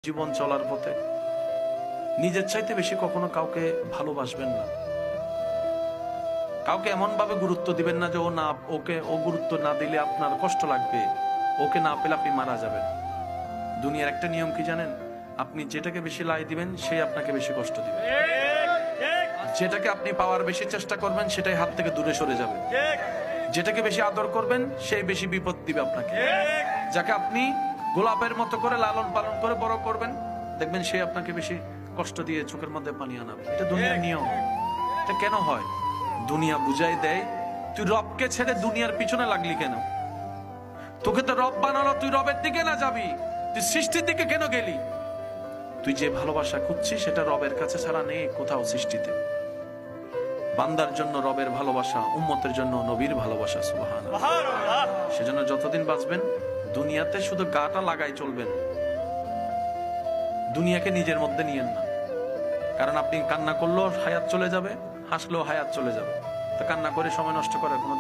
জীবন চলার পথে নিজের চাইতে বেশি কখনো কাউকে ভালোবাসবেন না। কাউকে এমন ভাবে গুরুত্ব দিবেন না যে ও গুরুত্ব না দিলে আপনার কষ্ট লাগবে, ওকে না পেলে আপনি মারা যাবেন। দুনিয়ার একটা নিয়ম কি জানেন? আপনি যেটাকে বেশি লাই দিবেন সে আপনাকে বেশি কষ্ট দিবে। যেটাকে আপনি পাওয়ার বেশি চেষ্টা করবেন সেটাই হাত থেকে দূরে সরে যাবে। যেটাকে বেশি আদর করবেন সেই বেশি বিপদ দিবে আপনাকে। যাকে আপনি গোলাপের মতো করে লালন পালন করে বড় করবেন দেখবেন সে আপনাকে বেশি কষ্ট দিয়ে চোখের মধ্যে পানি আনাবে। এটা দুনিয়ার নিয়ম। এটা কেন হয়? দুনিয়া বুঝাই দেয় তুই রবকে ছেড়ে দুনিয়ার পিছনে লাগলি কেন? তোকে তো রব বানালো, তুই রবের দিকে না যাবি, তুই সৃষ্টির দিকে কেন গেলি? তুই যে ভালোবাসা খুঁজছিস সেটা রবের কাছে ছাড়া নেই কোথাও সৃষ্টিতে। বান্দার জন্য রবের ভালোবাসা, উম্মতের জন্য নবীর ভালোবাসা। সুবহানাল্লাহ। সেজন্য যতদিন বাঁচবেন দুনিয়াতে শুধু গাটা লাগাই চলবেন, দুনিয়াকে নিজের মধ্যে নিয়েন না। কারণ আপনি কান্না করলেও হায়াত চলে যাবে, হাসলেও হায়াত চলে যাবে। তো কান্না করে সময় নষ্ট করার কোনো